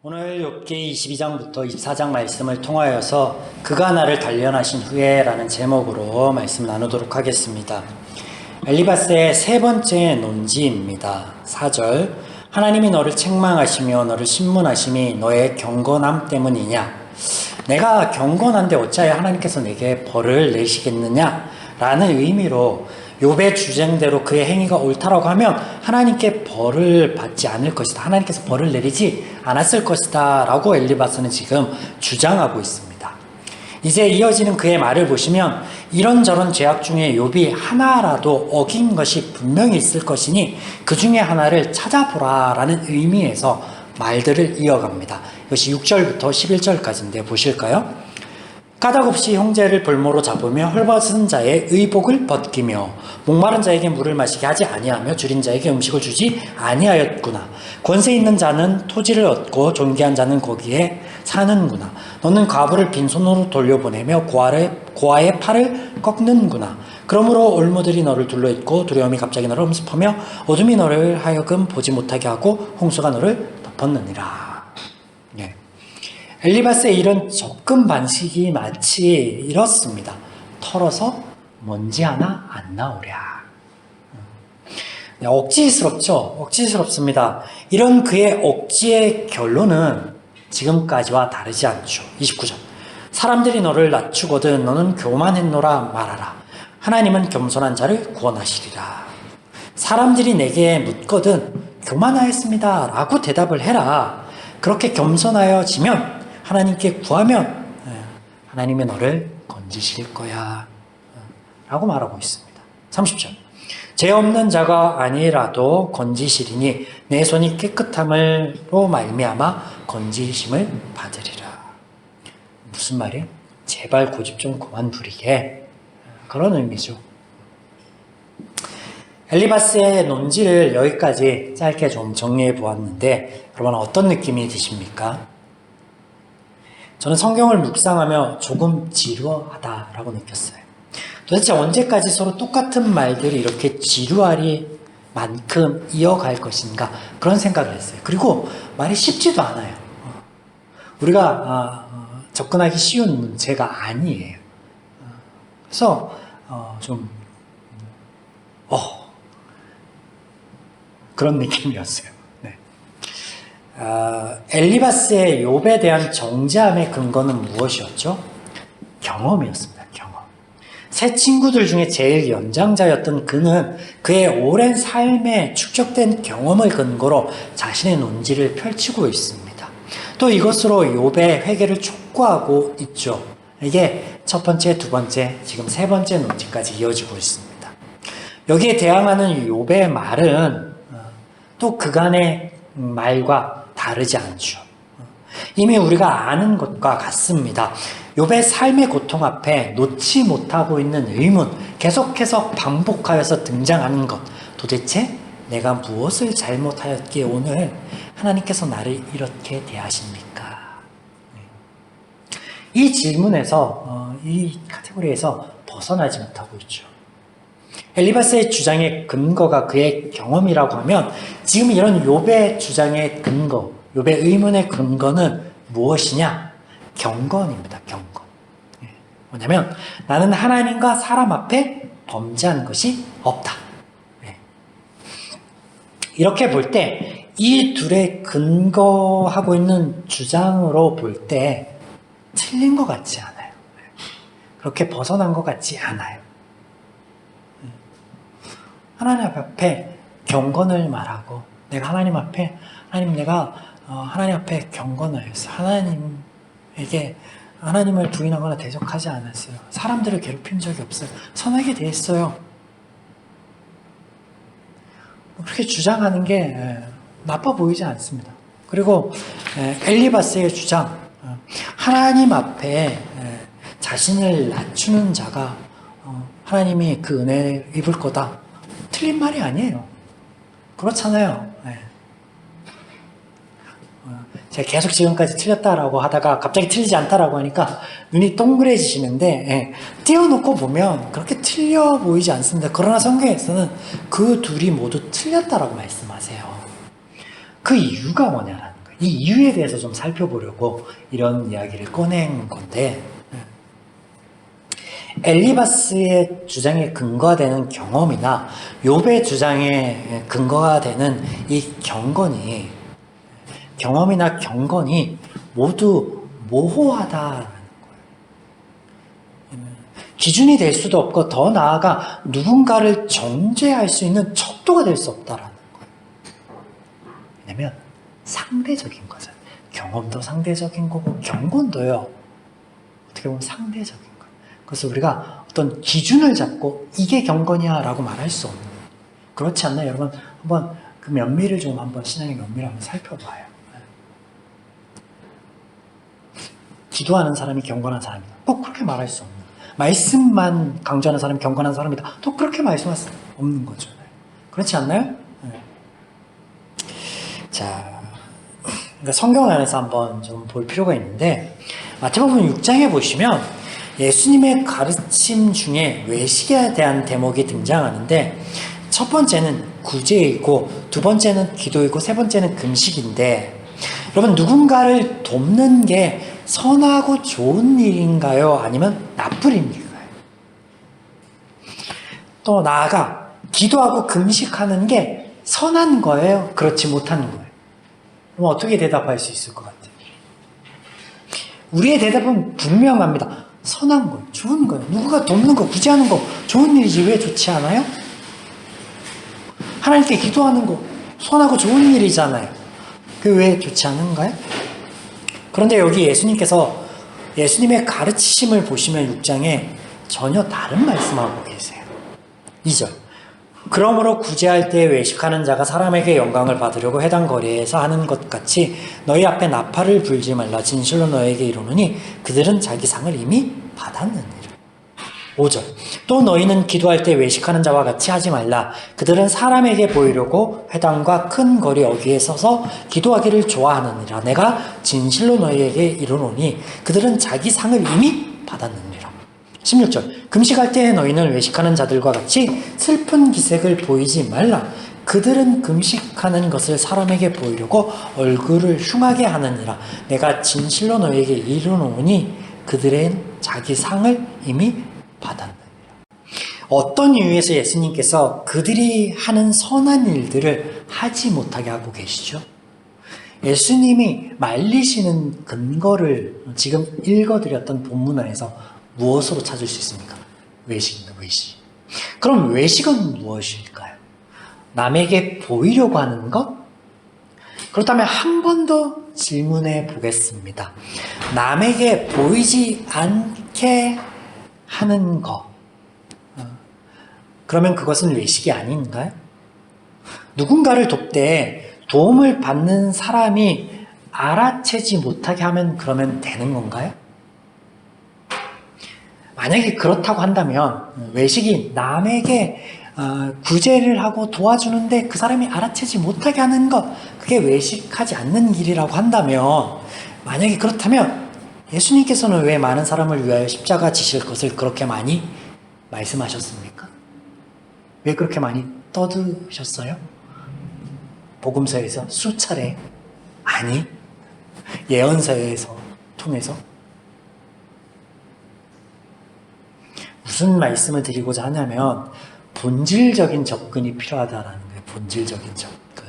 오늘 욥기 22장부터 24장 말씀을 통하여서 그가 나를 단련하신 후에 라는 제목으로 말씀 나누도록 하겠습니다. 엘리바스의 세 번째 논지입니다. 4절 하나님이 너를 책망하시며 너를 신문하심이 너의 경건함 때문이냐? 내가 경건한데 어찌하여 하나님께서 내게 벌을 내리시겠느냐? 라는 의미로 욥의 주장대로 그의 행위가 옳다라고 하면 하나님께 벌을 받지 않을 것이다. 하나님께서 벌을 내리지 않았을 것이다 라고 엘리바스는 지금 주장하고 있습니다. 이제 이어지는 그의 말을 보시면 이런저런 죄악 중에 욥이 하나라도 어긴 것이 분명히 있을 것이니 그 중에 하나를 찾아보라 라는 의미에서 말들을 이어갑니다. 이것이 6절부터 11절까지인데 보실까요? 까닭없이 형제를 볼모로 잡으며 헐벗은 자의 의복을 벗기며 목마른 자에게 물을 마시게 하지 아니하며 줄인 자에게 음식을 주지 아니하였구나. 권세 있는 자는 토지를 얻고 존귀한 자는 거기에 사는구나. 너는 과부를 빈손으로 돌려보내며 고아의 팔을 꺾는구나. 그러므로 올무들이 너를 둘러있고 두려움이 갑자기 너를 엄습하며 어둠이 너를 하여금 보지 못하게 하고 홍수가 너를 덮었느니라. 엘리바스의 이런 접근 방식이 마치 이렇습니다. 털어서 먼지 하나 안 나오랴. 억지스럽죠? 억지스럽습니다. 이런 그의 억지의 결론은 지금까지와 다르지 않죠. 29절 사람들이 너를 낮추거든 너는 교만했노라 말하라. 하나님은 겸손한 자를 구원하시리라. 사람들이 내게 묻거든 교만하였습니다 라고 대답을 해라. 그렇게 겸손하여지면 하나님께 구하면 하나님이 너를 건지실 거야 라고 말하고 있습니다. 30절 죄 없는 자가 아니라도 건지시리니 내 손이 깨끗함으로 말미암아 건지심을 받으리라. 무슨 말이에요? 제발 고집 좀 그만 부리게, 그런 의미죠. 엘리바스의 논지를 여기까지 짧게 좀 정리해 보았는데 여러분 어떤 느낌이 드십니까? 저는 성경을 묵상하며 조금 지루하다라고 느꼈어요. 도대체 언제까지 서로 똑같은 말들이 이렇게 지루할 만큼 이어갈 것인가, 그런 생각을 했어요. 그리고 말이 쉽지도 않아요. 우리가 접근하기 쉬운 문제가 아니에요. 그래서 그런 느낌이었어요. 엘리바스의 욥에 대한 정죄함의 근거는 무엇이었죠? 경험이었습니다. 경험. 세 친구들 중에 제일 연장자였던 그는 그의 오랜 삶에 축적된 경험을 근거로 자신의 논지를 펼치고 있습니다. 또 이것으로 욥의 회개를 촉구하고 있죠. 이게 첫 번째, 두 번째, 지금 세 번째 논지까지 이어지고 있습니다. 여기에 대항하는 욥의 말은 또 그간의 말과 다르지 않죠. 이미 우리가 아는 것과 같습니다. 욥의 삶의 고통 앞에 놓지 못하고 있는 의문, 계속해서 반복하여서 등장하는 것. 도대체 내가 무엇을 잘못하였기에 오늘 하나님께서 나를 이렇게 대하십니까? 이 질문에서, 이 카테고리에서 벗어나지 못하고 있죠. 엘리바스의 주장의 근거가 그의 경험이라고 하면 지금 이런 욥의 주장의 근거, 욥의 의문의 근거는 무엇이냐? 경건입니다. 경건. 뭐냐면 나는 하나님과 사람 앞에 범죄한 것이 없다. 이렇게 볼 때 이 둘의 근거하고 있는 주장으로 볼 때 틀린 것 같지 않아요. 그렇게 벗어난 것 같지 않아요. 하나님 앞에 경건을 말하고, 내가 하나님 앞에, 내가 하나님 앞에 경건을 했어요. 하나님을 부인하거나 대적하지 않았어요. 사람들을 괴롭힌 적이 없어요. 선하게 대했어요. 그렇게 주장하는 게 나빠 보이지 않습니다. 그리고 엘리바스의 주장, 하나님 앞에 자신을 낮추는 자가 하나님이 그 은혜를 입을 거다. 틀린 말이 아니에요. 그렇잖아요. 제가 계속 지금까지 틀렸다라고 하다가 갑자기 틀리지 않다라고 하니까 눈이 동그래지시는데, 띄워놓고 보면 그렇게 틀려 보이지 않습니다. 그러나 성경에서는 그 둘이 모두 틀렸다라고 말씀하세요. 그 이유가 뭐냐라는 거예요. 이 이유에 대해서 좀 살펴보려고 이런 이야기를 꺼낸 건데, 엘리바스의 주장에 근거가 되는 경험이나 욥의 주장에 근거가 되는 이 경험이나 경건이 모두 모호하다라는 거예요. 기준이 될 수도 없고 더 나아가 누군가를 정죄할 수 있는 척도가 될 수 없다라는 거예요. 왜냐면 상대적인 거잖아요. 경험도 상대적인 거고 경건도요. 어떻게 보면 상대적인 거예요. 그래서 우리가 어떤 기준을 잡고 이게 경건이야 라고 말할 수 없는 거예요. 그렇지 않나요? 여러분 한번 그 면밀을 좀 한번 신앙의 면밀을 한번 살펴봐요. 기도하는 사람이 경건한 사람이다. 꼭 그렇게 말할 수 없는 거예요. 말씀만 강조하는 사람이 경건한 사람이다. 또 그렇게 말씀할 수 없는 거죠. 그렇지 않나요? 자, 그러니까 성경 안에서 한번 좀 볼 필요가 있는데 마태복음 6장에 보시면 예수님의 가르침 중에 외식에 대한 대목이 등장하는데 첫 번째는 구제이고 두 번째는 기도이고 세 번째는 금식인데 여러분 누군가를 돕는 게 선하고 좋은 일인가요? 아니면 나쁜 일인가요? 또 나아가 기도하고 금식하는 게 선한 거예요? 그렇지 못한 거예요? 그럼 어떻게 대답할 수 있을 것 같아요? 우리의 대답은 분명합니다. 선한 거예요. 좋은 거예요. 누군가 돕는 거, 구제하는 거 좋은 일이지 왜 좋지 않아요? 하나님께 기도하는 거 선하고 좋은 일이잖아요. 그게 왜 좋지 않은가요? 그런데 여기 예수님의 가르치심을 보시면 6장에 전혀 다른 말씀하고 계세요. 2절. 그러므로 구제할 때 외식하는 자가 사람에게 영광을 받으려고 회당 거리에서 하는 것 같이 너희 앞에 나팔을 불지 말라. 진실로 너에게 이르노니 그들은 자기 상을 이미 받았느니라. 5절. 또 너희는 기도할 때 외식하는 자와 같이 하지 말라. 그들은 사람에게 보이려고 회당과 큰 거리 어귀에 서서 기도하기를 좋아하느니라. 내가 진실로 너희에게 이르노니 그들은 자기 상을 이미 받았느니라. 16절. 금식할 때 너희는 외식하는 자들과 같이 슬픈 기색을 보이지 말라. 그들은 금식하는 것을 사람에게 보이려고 얼굴을 흉하게 하느니라. 내가 진실로 너희에게 이르노니 그들은 자기 상을 이미 받았느니라. 어떤 이유에서 예수님께서 그들이 하는 선한 일들을 하지 못하게 하고 계시죠? 예수님이 말리시는 근거를 지금 읽어드렸던 본문 안에서 무엇으로 찾을 수 있습니까? 외식입니다. 외식. 그럼 외식은 무엇일까요? 남에게 보이려고 하는 것? 그렇다면 한 번 더 질문해 보겠습니다. 남에게 보이지 않게 하는 것. 그러면 그것은 외식이 아닌가요? 누군가를 돕되 도움을 받는 사람이 알아채지 못하게 하면 그러면 되는 건가요? 만약에 그렇다고 한다면 외식이 남에게 구제를 하고 도와주는데 그 사람이 알아채지 못하게 하는 것, 그게 외식하지 않는 길이라고 한다면, 만약에 그렇다면 예수님께서는 왜 많은 사람을 위하여 십자가 지실 것을 그렇게 많이 말씀하셨습니까? 왜 그렇게 많이 떠드셨어요? 복음서에서 수차례, 아니 예언서에서 통해서 무슨 말씀을 드리고자 하냐면 본질적인 접근이 필요하다라는 거예요. 본질적인 접근.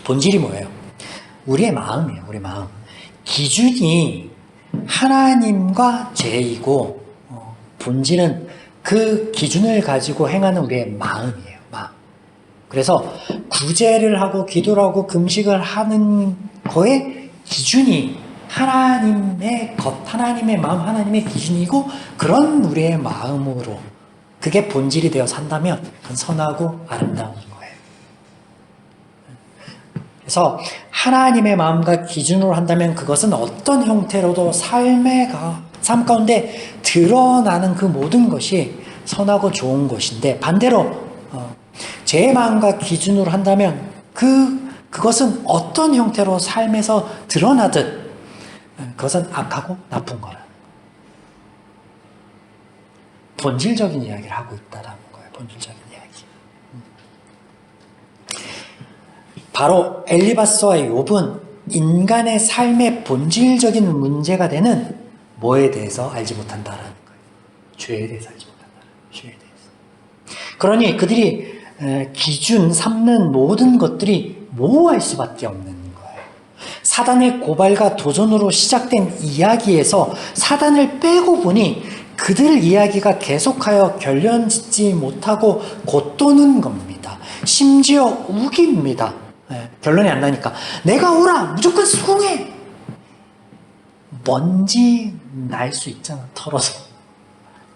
본질이 뭐예요? 우리의 마음이에요. 우리 마음. 기준이 하나님과 죄이고 본질은 그 기준을 가지고 행하는 우리의 마음이에요. 마음. 그래서 구제를 하고 기도를 하고 금식을 하는 거에 기준이 하나님의 것, 하나님의 마음, 하나님의 기준이고 그런 우리의 마음으로 그게 본질이 되어 산다면 그건 선하고 아름다운 거예요. 그래서 하나님의 마음과 기준으로 한다면 그것은 어떤 형태로도 삶 가운데 드러나는 그 모든 것이 선하고 좋은 것인데 반대로 제 마음과 기준으로 한다면 그것은 어떤 형태로 삶에서 드러나듯 그것은 악하고 나쁜 거라. 본질적인 이야기를 하고 있다라는 거예요. 본질적인 이야기. 바로 엘리바스와 욥은 인간의 삶의 본질적인 문제가 되는 뭐에 대해서 알지 못한다라는 거예요. 죄에 대해서 알지 못한다라는 거예요. 죄에 대해서. 그러니 그들이 기준 삼는 모든 것들이 모호할 수밖에 없는 거예요. 사단의 고발과 도전으로 시작된 이야기에서 사단을 빼고 보니 그들 이야기가 계속하여 결론짓지 못하고 곧도는 겁니다. 심지어 우깁니다. 결론이 안 나니까 내가 오라 무조건 수긍해. 먼지 날 수 있잖아, 털어서.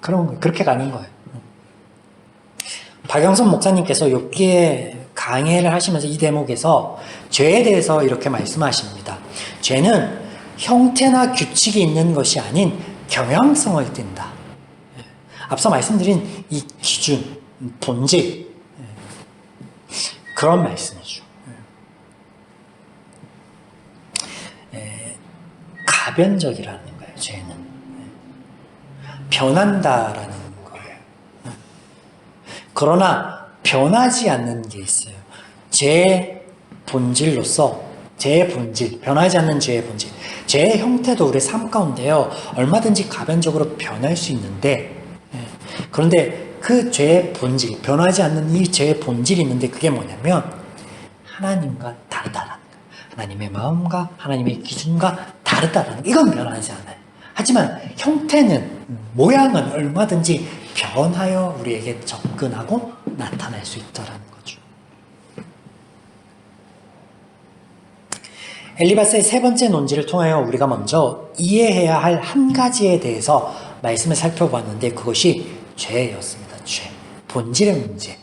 그런 거 그렇게 가는 거예요. 박영선 목사님께서 욥기에 강해를 하시면서 이 대목에서 죄에 대해서 이렇게 말씀하십니다. 죄는 형태나 규칙이 있는 것이 아닌 경향성을 띈다. 앞서 말씀드린 이 기준, 본질, 그런 말씀이죠. 가변적이라는 거예요, 죄는. 변한다라는 거예요. 그러나 변하지 않는 게 있어요. 죄의 본질로서, 죄의 본질, 변하지 않는 죄의 본질. 죄의 형태도 우리 삶 가운데요, 얼마든지 가변적으로 변할 수 있는데, 그런데 그 죄의 본질, 변하지 않는 이 죄의 본질이 있는데 그게 뭐냐면 하나님과 다르다라는 거예요. 하나님의 마음과 하나님의 기준과 다르다라는 거. 이건 변하지 않아요. 하지만 형태는, 모양은 얼마든지 변하여 우리에게 접근하고 나타날 수 있다라는 거죠. 엘리바스의 세 번째 논지를 통하여 우리가 먼저 이해해야 할 한 가지에 대해서 말씀을 살펴봤는데 그것이 죄였습니다. 죄. 본질의 문제.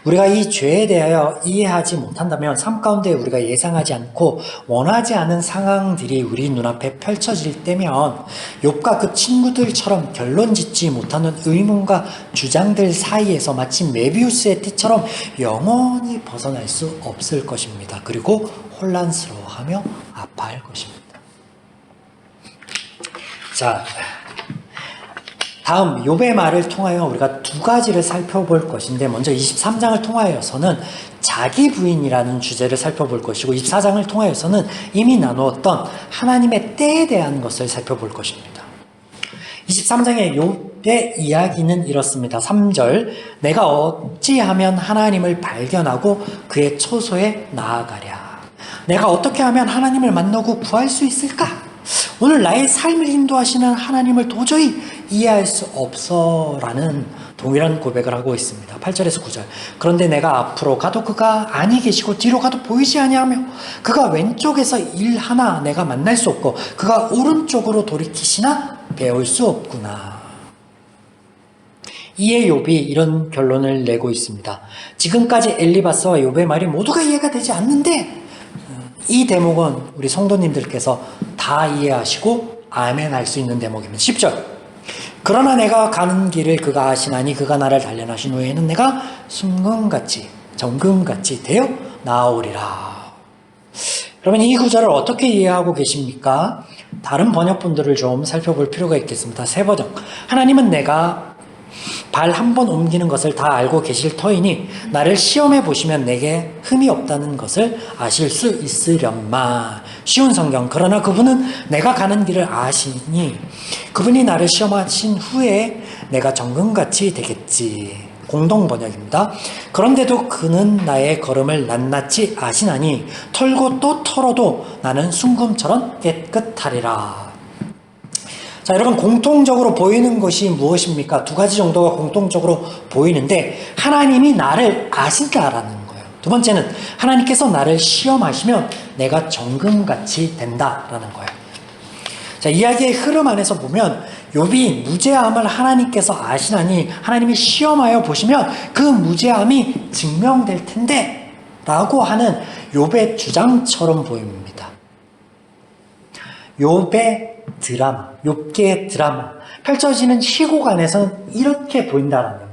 우리가 이 죄에 대하여 이해하지 못한다면 삶 가운데 우리가 예상하지 않고 원하지 않은 상황들이 우리 눈앞에 펼쳐질 때면 욥과 그 친구들처럼 결론 짓지 못하는 의문과 주장들 사이에서 마치 메비우스의 띠처럼 영원히 벗어날 수 없을 것입니다. 그리고 혼란스러워하며 아파할 것입니다. 자, 다음 욥의 말을 통하여 우리가 두 가지를 살펴볼 것인데, 먼저 23장을 통하여서는 자기 부인이라는 주제를 살펴볼 것이고 24장을 통하여서는 이미 나누었던 하나님의 때에 대한 것을 살펴볼 것입니다. 23장의 욥의 이야기는 이렇습니다. 3절, 내가 어찌하면 하나님을 발견하고 그의 처소에 나아가랴. 내가 어떻게 하면 하나님을 만나고 구할 수 있을까? 오늘 나의 삶을 인도하시는 하나님을 도저히 이해할 수 없어 라는 동일한 고백을 하고 있습니다. 8절에서 9절. 그런데 내가 앞으로 가도 그가 아니 계시고 뒤로 가도 보이지 아니하며 그가 왼쪽에서 일하나 내가 만날 수 없고 그가 오른쪽으로 돌이키시나 배울 수 없구나. 이에 욥이 이런 결론을 내고 있습니다. 지금까지 엘리바스와 욥의 말이 모두가 이해가 되지 않는데 이 대목은 우리 성도님들께서 다 이해하시고 아멘 할 수 있는 대목입니다. 10절. 그러나 내가 가는 길을 그가 아시나니 그가 나를 단련하신 후에는 내가 순금같이 정금같이 되어 나아오리라. 그러면 이 구절을 어떻게 이해하고 계십니까? 다른 번역본들을 좀 살펴볼 필요가 있겠습니다. 새 버전. 하나님은 내가 발 한 번 옮기는 것을 다 알고 계실 터이니 나를 시험해 보시면 내게 흠이 없다는 것을 아실 수 있으련마. 쉬운 성경. 그러나 그분은 내가 가는 길을 아시니 그분이 나를 시험하신 후에 내가 정금같이 되겠지. 공동 번역입니다. 그런데도 그는 나의 걸음을 낱낱이 아시나니 털고 또 털어도 나는 순금처럼 깨끗하리라. 자, 여러분, 공통적으로 보이는 것이 무엇입니까? 두 가지 정도가 공통적으로 보이는데 하나님이 나를 아신다라는 거예요. 두 번째는 하나님께서 나를 시험하시면 내가 정금같이 된다라는 거예요. 자, 이야기의 흐름 안에서 보면 욥이 무죄함을 하나님께서 아시나니 하나님이 시험하여 보시면 그 무죄함이 증명될 텐데 라고 하는 욥의 주장처럼 보입니다. 욥의 드라마, 욥기의 드라마, 펼쳐지는 시국 안에서는 이렇게 보인다는 거예요.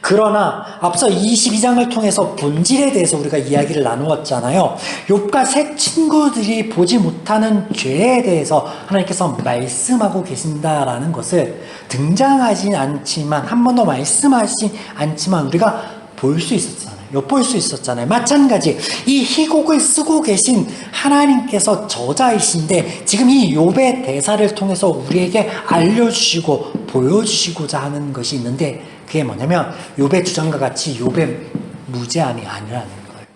그러나 앞서 22장을 통해서 본질에 대해서 우리가 이야기를 나누었잖아요. 욥과 세 친구들이 보지 못하는 죄에 대해서 하나님께서 말씀하고 계신다라는 것을 등장하진 않지만, 한 번도 말씀하지 않지만 우리가 볼 수 있었잖아요. 엿볼 수 있었잖아요. 마찬가지 이 희곡을 쓰고 계신 하나님께서 저자이신데 지금 이 욥의 대사를 통해서 우리에게 알려주시고 보여주시고자 하는 것이 있는데 그게 뭐냐면 욥의 주장과 같이 욥의 무죄함이 아니라는 거예요.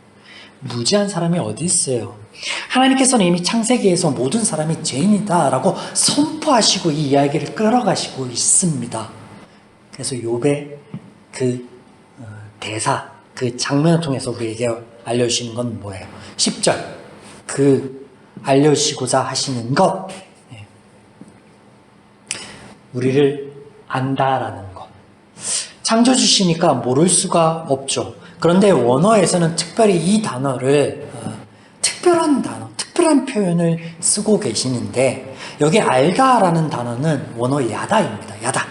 무죄한 사람이 어디 있어요? 하나님께서는 이미 창세기에서 모든 사람이 죄인이다라고 선포하시고 이 이야기를 끌어가시고 있습니다. 그래서 욥의 그 대사, 그 장면을 통해서 우리에게 알려주시는 건 뭐예요? 10절 그 알려주시고자 하시는 것, 우리를 안다라는 것. 창조주시니까 모를 수가 없죠. 그런데 원어에서는 특별히 이 단어를 특별한 단어, 특별한 표현을 쓰고 계시는데 여기 알다라는 단어는 원어 야다입니다. 야다.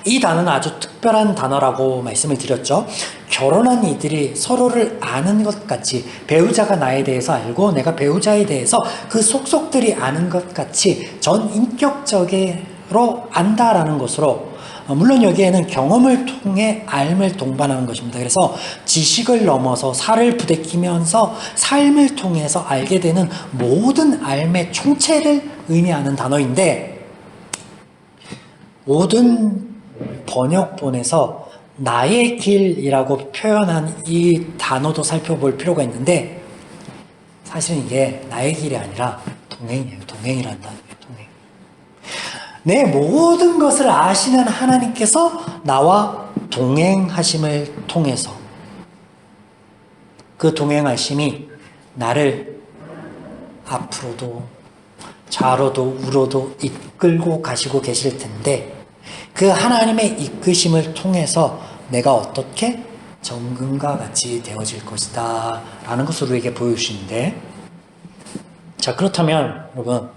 이 단어는 아주 특별한 단어라고 말씀을 드렸죠. 결혼한 이들이 서로를 아는 것 같이 배우자가 나에 대해서 알고 내가 배우자에 대해서 그 속속들이 아는 것 같이 전 인격적으로 안다라는 것으로 물론 여기에는 경험을 통해 알을 동반하는 것입니다. 그래서 지식을 넘어서 살을 부대끼면서 삶을 통해서 알게 되는 모든 알의 총체를 의미하는 단어인데 모든 번역본에서 나의 길이라고 표현한 이 단어도 살펴볼 필요가 있는데 사실은 이게 나의 길이 아니라 동행이에요. 동행이라는 단어예요. 동행. 내 모든 것을 아시는 하나님께서 나와 동행하심을 통해서 그 동행하심이 나를 앞으로도 좌로도 우로도 이끌고 가시고 계실 텐데 그 하나님의 이끄심을 통해서 내가 어떻게 정금과 같이 되어질 것이다 라는 것을 우리에게 보여주시는데 자 그렇다면 여러분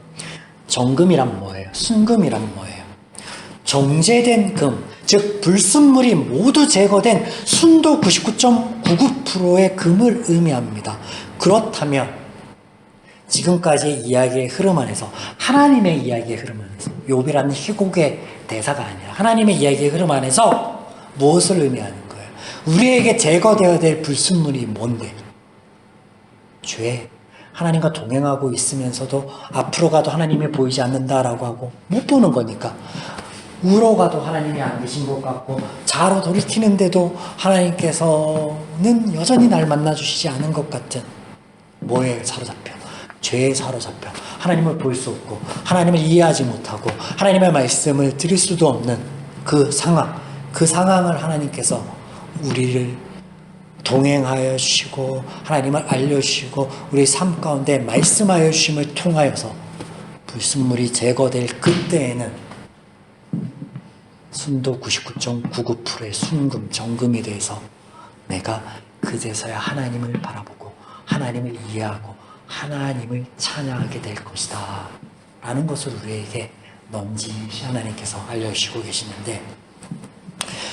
정금이란 뭐예요? 순금이란 뭐예요? 정제된 금, 즉 불순물이 모두 제거된 순도 99.99%의 금을 의미합니다. 그렇다면 지금까지의 이야기의 흐름 안에서 하나님의 이야기의 흐름 안에서 욥이라는 희곡의 대사가 아니라 하나님의 이야기의 흐름 안에서 무엇을 의미하는 거예요? 우리에게 제거되어야 될 불순물이 뭔데? 죄. 하나님과 동행하고 있으면서도 앞으로 가도 하나님이 보이지 않는다라고 하고 못 보는 거니까 우로 가도 하나님이 안 계신 것 같고 좌로 돌이키는데도 하나님께서는 여전히 날 만나주시지 않은 것 같은 뭐에 사로잡혀? 죄에 사로잡혀 하나님을 볼 수 없고 하나님을 이해하지 못하고 하나님의 말씀을 들을 수도 없는 그 상황을 하나님께서 우리를 동행하여 주시고 하나님을 알려주시고 우리 삶 가운데 말씀하여 주심을 통하여서 불순물이 제거될 그때에는 순도 99.99%의 순금, 정금이 돼서 내가 그제서야 하나님을 바라보고 하나님을 이해하고 하나님을 찬양하게 될 것이다 라는 것을 우리에게 넌지시 하나님께서 알려주시고 계시는데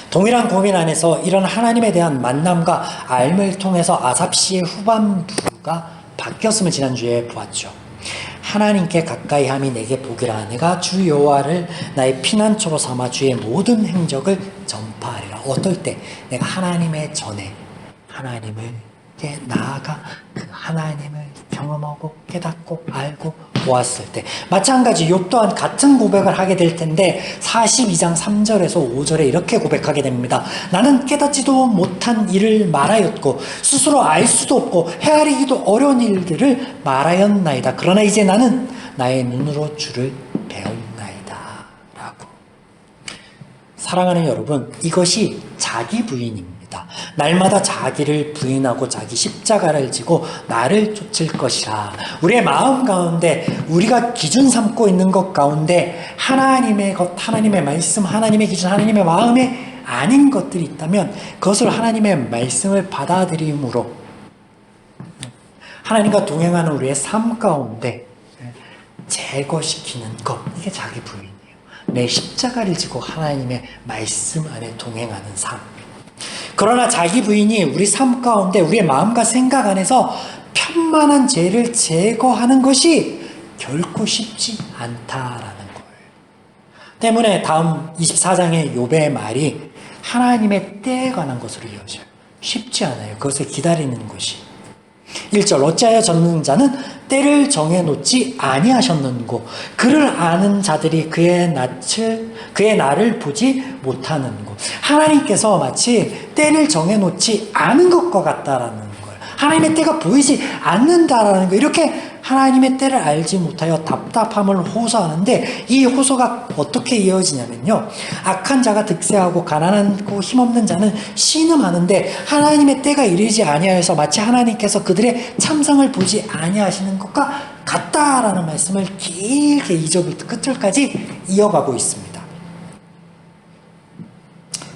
동일한 고민 안에서 이런 하나님에 대한 만남과 알을 통해서 아삽시의 후반부가 바뀌었음을 지난주에 보았죠. 하나님께 가까이 함이 내게 복이라 내가 주 여호와를 나의 피난처로 삼아 주의 모든 행적을 전파하리라. 어떨 때 내가 하나님의 전에 하나님께 나아가 그 하나님을 경험하고 깨닫고 알고 보았을 때 마찬가지 욥 또한 같은 고백을 하게 될 텐데 42장 3절에서 5절에 이렇게 고백하게 됩니다. 나는 깨닫지도 못한 일을 말하였고 스스로 알 수도 없고 헤아리기도 어려운 일들을 말하였나이다. 그러나 이제 나는 나의 눈으로 주를 배웠나이다 라고. 사랑하는 여러분, 이것이 자기 부인입니다. 날마다 자기를 부인하고 자기 십자가를 지고 나를 쫓을 것이라. 우리의 마음 가운데 우리가 기준 삼고 있는 것 가운데 하나님의 것, 하나님의 말씀, 하나님의 기준, 하나님의 마음에 아닌 것들이 있다면 그것을 하나님의 말씀을 받아들임으로 하나님과 동행하는 우리의 삶 가운데 제거시키는 것, 이게 자기 부인이에요. 내 십자가를 지고 하나님의 말씀 안에 동행하는 삶. 그러나 자기 부인이 우리 삶 가운데 우리의 마음과 생각 안에서 편만한 죄를 제거하는 것이 결코 쉽지 않다라는 거예요. 때문에 다음 24장의 욥의 말이 하나님의 때에 관한 것으로 이어져요. 쉽지 않아요. 그것을 기다리는 것이. 1절 어찌하여 젖는 자는 때를 정해놓지 아니하셨는고 그를 아는 자들이 그의 날을 보지 못하는고. 하나님께서 마치 때를 정해놓지 않은 것과 같다라는 거예요. 하나님의 때가 보이지 않는다라는 거. 이렇게 하나님의 때를 알지 못하여 답답함을 호소하는데 이 호소가 어떻게 이어지냐면요. 악한 자가 득세하고 가난하고 힘없는 자는 신음하는데 하나님의 때가 이르지 아니하여서 마치 하나님께서 그들의 참상을 보지 아니하시는 것과 같다라는 말씀을 길게 2절부터 끝절까지 이어가고 있습니다.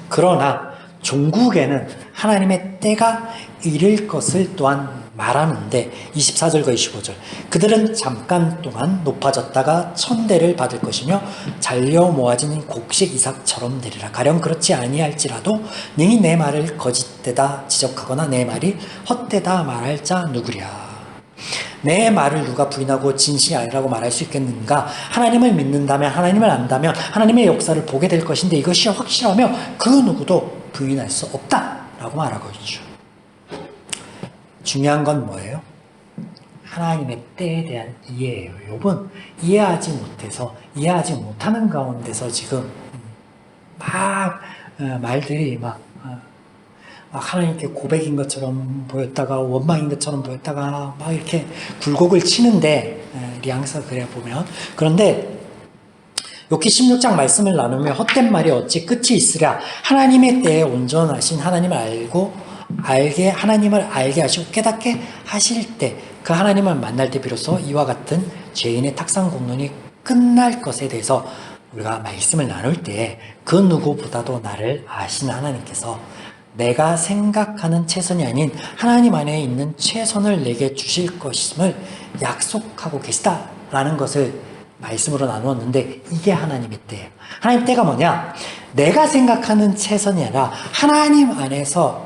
그러나 종국에는 하나님의 때가 이를 것을 또한 말하는데 24절과 25절 그들은 잠깐 동안 높아졌다가 천대를 받을 것이며 잘려 모아진 곡식 이삭처럼 되리라. 가령 그렇지 아니할지라도 능히 내 말을 거짓되다 지적하거나 내 말이 헛되다 말할 자 누구랴. 내 말을 누가 부인하고 진실이 아니라고 말할 수 있겠는가. 하나님을 믿는다면 하나님을 안다면 하나님의 역사를 보게 될 것인데 이것이 확실하며 그 누구도 부인할 수 없다라고 말하고 있죠. 중요한 건 뭐예요? 하나님의 때에 대한 이해예요. 욥은 이해하지 못해서 이해하지 못하는 가운데서 지금 말들이 하나님께 고백인 것처럼 보였다가 원망인 것처럼 보였다가 막 이렇게 굴곡을 치는데 뉘앙스가 그래 보면. 그런데 욥기 16장 말씀을 나누며 헛된 말이 어찌 끝이 있으랴. 하나님의 때에 온전하신 하나님을 하나님을 알게 하시고 깨닫게 하실 때 그 하나님을 만날 때 비로소 이와 같은 죄인의 탁상 공론이 끝날 것에 대해서 우리가 말씀을 나눌 때 그 누구보다도 나를 아시는 하나님께서 내가 생각하는 최선이 아닌 하나님 안에 있는 최선을 내게 주실 것임을 약속하고 계시다라는 것을 말씀으로 나누었는데 이게 하나님의 때예요. 하나님의 때가 뭐냐? 내가 생각하는 최선이 아니라 하나님 안에서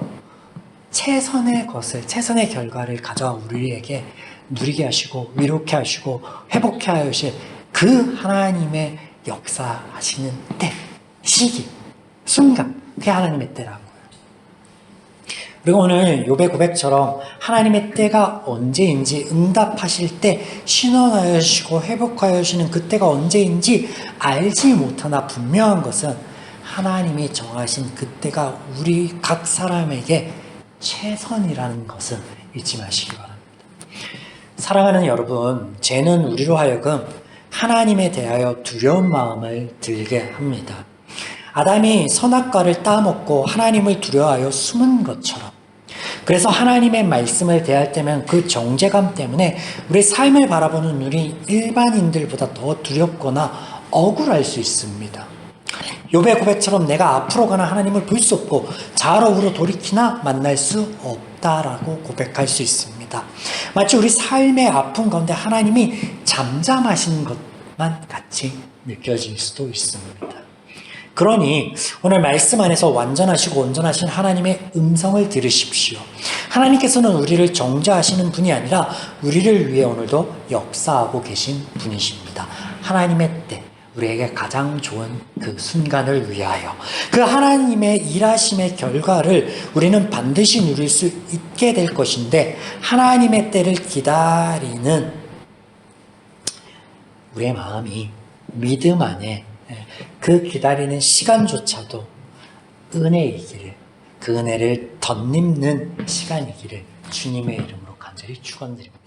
최선의 것을, 최선의 결과를 가져와 우리에게 누리게 하시고 위로케 하시고 회복케 하실 그 하나님의 역사하시는 때, 시기, 순간, 그게 하나님의 때라는 거예요. 그리고 오늘 욥의 고백처럼 하나님의 때가 언제인지 응답하실 때 신원하여 주시고 회복하여 주시는 그 때가 언제인지 알지 못하나 분명한 것은 하나님이 정하신 그 때가 우리 각 사람에게 최선이라는 것은 잊지 마시기 바랍니다. 사랑하는 여러분, 죄는 우리로 하여금 하나님에 대하여 두려운 마음을 들게 합니다. 아담이 선악과를 따먹고 하나님을 두려워하여 숨은 것처럼, 그래서 하나님의 말씀을 대할 때면 그 정죄감 때문에 우리 삶을 바라보는 우리 일반인들보다 더 두렵거나 억울할 수 있습니다. 욥의 고백처럼 내가 앞으로 가나 하나님을 볼 수 없고 좌로우로 돌이키나 만날 수 없다라고 고백할 수 있습니다. 마치 우리 삶의 아픔 가운데 하나님이 잠잠하신 것만 같이 느껴질 수도 있습니다. 그러니 오늘 말씀 안에서 완전하시고 온전하신 하나님의 음성을 들으십시오. 하나님께서는 우리를 정죄하시는 분이 아니라 우리를 위해 오늘도 역사하고 계신 분이십니다. 하나님의 때, 우리에게 가장 좋은 그 순간을 위하여 그 하나님의 일하심의 결과를 우리는 반드시 누릴 수 있게 될 것인데, 하나님의 때를 기다리는 우리의 마음이 믿음 안에 그 기다리는 시간조차도 은혜이기를, 그 은혜를 덧입는 시간이기를 주님의 이름으로 간절히 축원드립니다.